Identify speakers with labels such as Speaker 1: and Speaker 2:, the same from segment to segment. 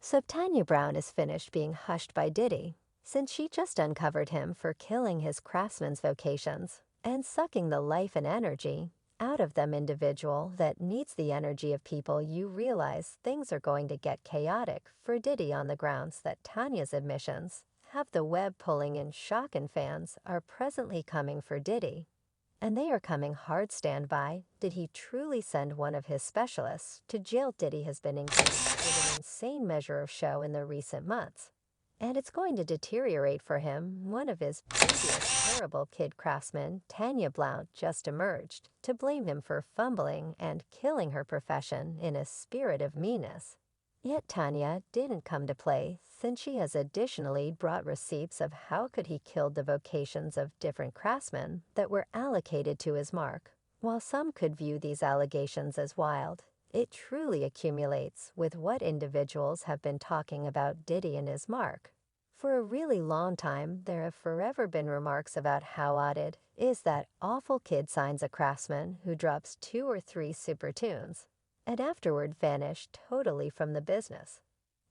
Speaker 1: So Tanya Brown is finished being hushed by Diddy, since she just uncovered him for killing his craftsman's vocations and sucking the life and energy out of them individual that needs the energy of people. You realize things are going to get chaotic for Diddy on the grounds that Tanya's admissions have the web pulling in shock, and fans are presently coming for Diddy. And they are coming hard standby. Did he truly send one of his specialists to jail? Diddy has been engaged with an insane measure of show in the recent months, and it's going to deteriorate for him. One of his previous terrible kid craftsmen, Tanya Blount, just emerged to blame him for fumbling and killing her profession in a spirit of meanness. Yet Tanya didn't come to play, since she has additionally brought receipts of how could he killed the vocations of different craftsmen that were allocated to his mark. While some could view these allegations as wild, it truly accumulates with what individuals have been talking about Diddy and his mark. For a really long time, there have forever been remarks about how odd it is that awful kid signs a craftsman who drops 2 or 3 super tunes and afterward vanish totally from the business,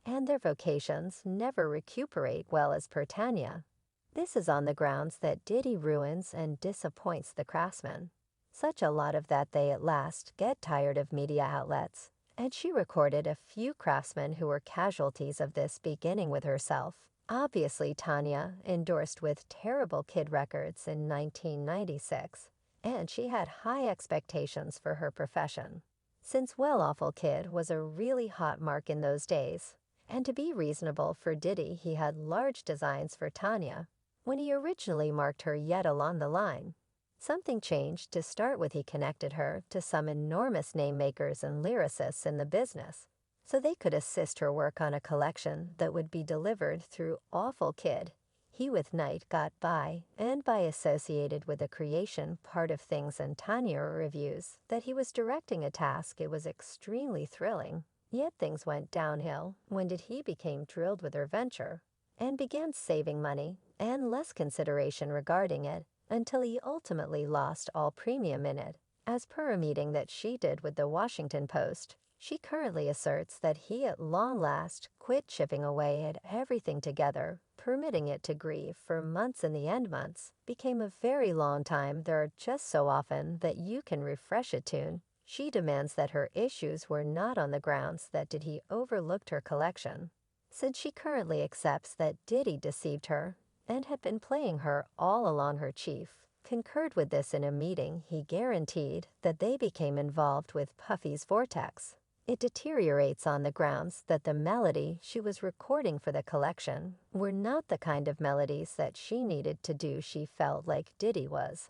Speaker 1: and their vocations never recuperate well, as per Tanya. This is on the grounds that Diddy ruins and disappoints the craftsmen. Such a lot of that they at last get tired of media outlets, and she recorded a few craftsmen who were casualties of this, beginning with herself. Obviously, Tanya endorsed with Terrible Kid Records in 1996, and she had high expectations for her profession, since Well Awful Kid was a really hot mark in those days. And to be reasonable for Diddy, he had large designs for Tanya when he originally marked her yet along the line. Something changed. To start with, he connected her to some enormous name makers and lyricists in the business, so they could assist her work on a collection that would be delivered through Awful Kid. He with Night got by, and by associated with the creation part of things, and Tanya reviews that he was directing a task. It was extremely thrilling. Yet things went downhill when he became drilled with her venture and began saving money and less consideration regarding it, until he ultimately lost all premium in it. As per a meeting that she did with the Washington Post, she currently asserts that he at long last quit chipping away at everything together, permitting it to grieve for months. In the end, months became a very long time. There are just so often that you can refresh a tune. She demands that her issues were not on the grounds that he overlooked her collection, since she currently accepts that Diddy deceived her and had been playing her all along. Her chief concurred with this in a meeting. He guaranteed that they became involved with Puffy's Vortex. It deteriorates on the grounds that the melody she was recording for the collection were not the kind of melodies that she needed to do. She felt like Diddy was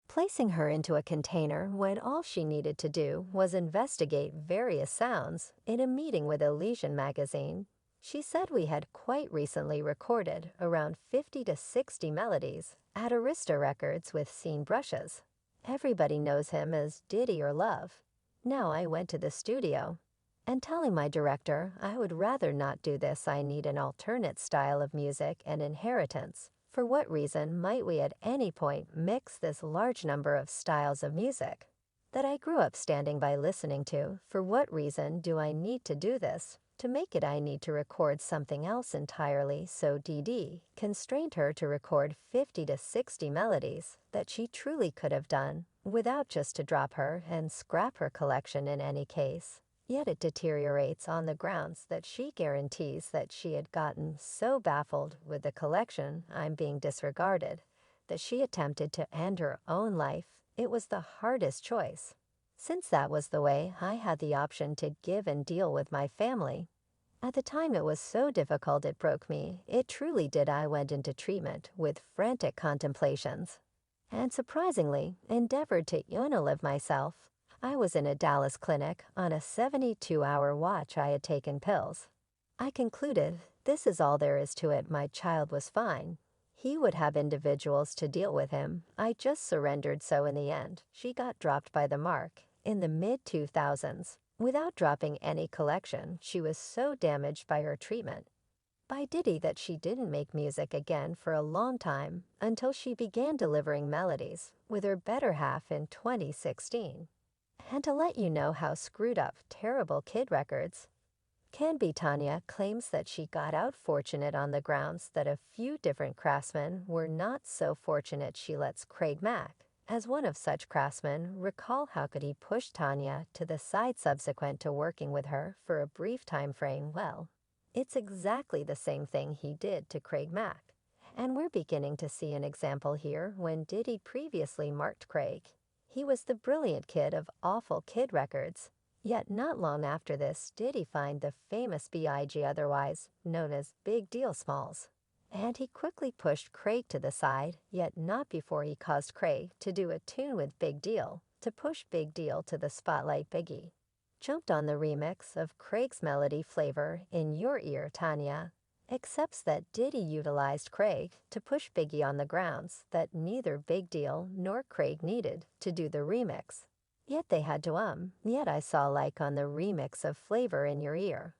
Speaker 1: placing her into a container when all she needed to do was investigate various sounds. In a meeting with Elysian magazine, she said, "We had quite recently recorded around 50 to 60 melodies at Arista Records with Scene Brushes. Everybody knows him as Diddy or Love. Now I went to the studio and telling my director I would rather not do this. I need an alternate style of music and inheritance. For what reason might we at any point mix this large number of styles of music that I grew up standing by listening to? For what reason do I need to do this? To make it, I need to record something else entirely." So Diddy constrained her to record 50 to 60 melodies that she truly could have done without, just to drop her and scrap her collection in any case. Yet it deteriorates on the grounds that she guarantees that she had gotten so baffled with the collection I'm being disregarded that she attempted to end her own life. It was the hardest choice, since that was the way I had the option to give and deal with my family. At the time it was so difficult it broke me. It truly did. I went into treatment with frantic contemplations and surprisingly endeavored to unalive myself. I was in a Dallas clinic on a 72-hour watch. I had taken pills. I concluded, this is all there is to it. My child was fine. He would have individuals to deal with him. I just surrendered. So in the end, she got dropped by the mark in the mid-2000s. Without dropping any collection, she was so damaged by her treatment by Diddy that she didn't make music again for a long time, until she began delivering melodies with her better half in 2016. And to let you know how screwed up Terrible Kid Records Can Be Tanya claims that she got out fortunate on the grounds that a few different craftsmen were not so fortunate. She lets Craig Mack, as one of such craftsmen, recall how could he push Tanya to the side subsequent to working with her for a brief time frame. Well, it's exactly the same thing he did to Craig Mack. And we're beginning to see an example here when Diddy previously marked Craig. He was the brilliant kid of Awful Kid Records. Yet not long after this did he find the famous B.I.G., otherwise known as Big Deal Smalls. And he quickly pushed Craig to the side, yet not before he caused Craig to do a tune with Big Deal to push Big Deal to the spotlight. Biggie jumped on the remix of Craig's melody flavor In Your Ear, Tanya, accepts that Diddy utilized Craig to push Biggie on the grounds that neither Big Deal nor Craig needed to do the remix. Yet they had to yet I saw like on the remix of Flavor In Your Ear.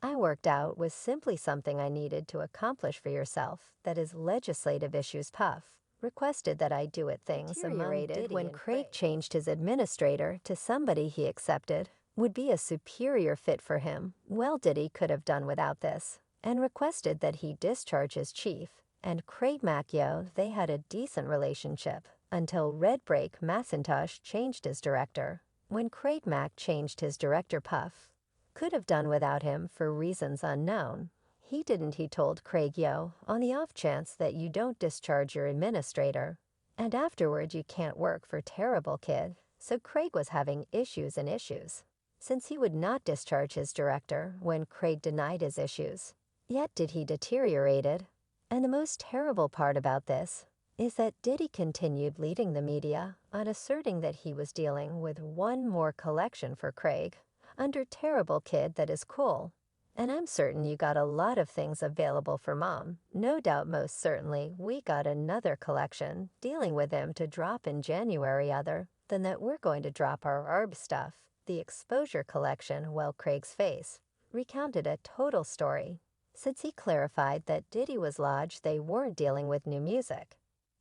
Speaker 1: I worked out was simply something I needed to accomplish for yourself, that is legislative issues. Puff requested that I do it. Things among Diddy when Craig changed his administrator to somebody he accepted would be a superior fit for him. Well, Diddy could have done without this, and requested that he discharge his chief, and Craig Mack, they had a decent relationship until Red Break Macintosh changed his director. When Craig Mack changed his director, Puff could have done without him for reasons unknown. He didn't. He told Craig, on the off chance that you don't discharge your administrator, and afterward you can't work for Terrible Kid. So Craig was having issues and issues, since he would not discharge his director when Craig denied his issues. Yet did he deteriorated. And the most terrible part about this is that Diddy continued leading the media on asserting that he was dealing with one more collection for Craig under Terrible Kid that is cool. And I'm certain you got a lot of things available for Mom. No doubt most certainly we got another collection dealing with him to drop in January other than that we're going to drop our ARB stuff. The Exposure collection, well, Craig's face recounted a total story, since he clarified that Diddy was lodged they weren't dealing with new music.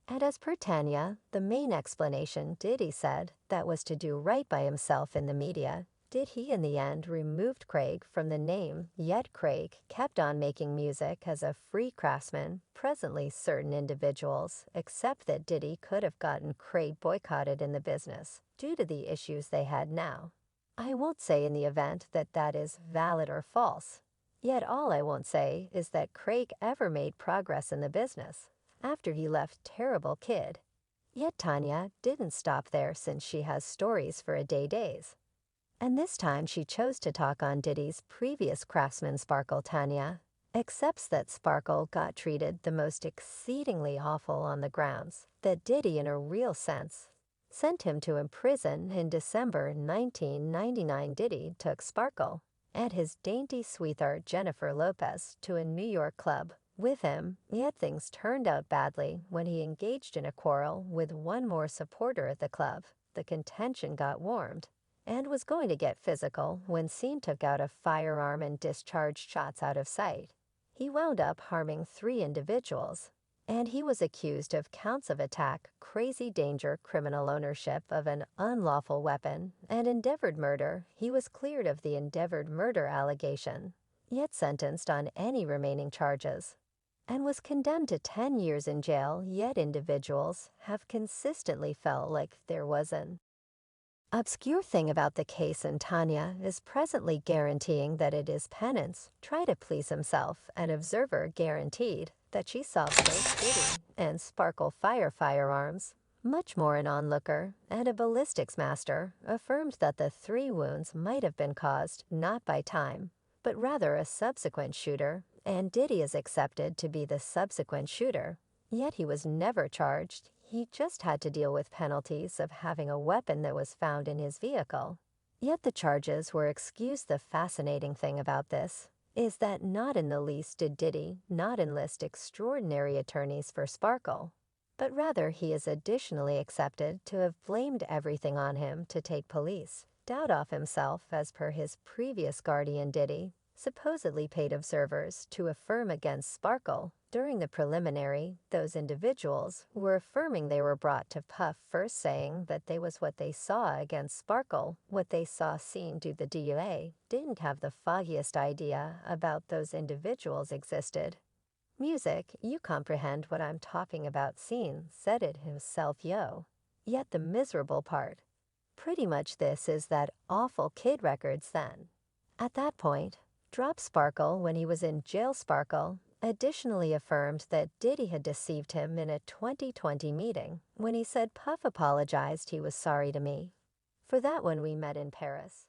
Speaker 1: And as per Tanya, the main explanation Diddy said that was to do right by himself in the media. Did he in the end removed Craig from the name, yet Craig kept on making music as a free craftsman. Presently certain individuals accept that Diddy could have gotten Craig boycotted in the business due to the issues they had now. I won't say in the event that that is valid or false. Yet all I won't say is that Craig ever made progress in the business after he left Terrible Kid. Yet Tanya didn't stop there, since she has stories for a days. And this time she chose to talk on Diddy's previous craftsman Sparkle. Tanya accepts that Sparkle got treated the most exceedingly awful on the grounds that Diddy in a real sense sent him to prison in December 1999. Diddy took Sparkle and his dainty sweetheart Jennifer Lopez to a New York club with him, yet things turned out badly when he engaged in a quarrel with one more supporter at the club. The contention got warmed and was going to get physical when seen took out a firearm and discharged shots out of sight. He wound up harming 3 individuals, and he was accused of counts of attack, crazy danger, criminal ownership of an unlawful weapon, and endeavored murder. He was cleared of the endeavored murder allegation, yet sentenced on any remaining charges, and was condemned to 10 years in jail. Yet individuals have consistently felt like there was an obscure thing about the case, and Tanya is presently guaranteeing that it is penance, try to please himself. An observer guaranteed that she saw both Diddy and Sparkle fire firearms. Much more an onlooker and a ballistics master affirmed that the 3 wounds might have been caused not by time, but rather a subsequent shooter, and Diddy is accepted to be the subsequent shooter. Yet he was never charged. He just had to deal with penalties of having a weapon that was found in his vehicle. Yet the charges were excused. The fascinating thing about this is that not in the least did Diddy not enlist extraordinary attorneys for Sparkle, but rather he is additionally accepted to have blamed everything on him to take police doubt off himself, as per his previous guardian Diddy. supposedly paid observers to affirm against Sparkle. During the preliminary, those individuals were affirming they were brought to Puff, first saying that they was what they saw against Sparkle. What they saw seen to the DA didn't have the foggiest idea about those individuals existed. Music, you comprehend what I'm talking about scene, said it himself, yo. Yet the miserable part. Pretty much this is that awful Kid Records then. At that point, Drop Sparkle when he was in jail. Sparkle additionally affirmed that Diddy had deceived him in a 2020 meeting when he said Puff apologized he was sorry to me for that when we met in Paris.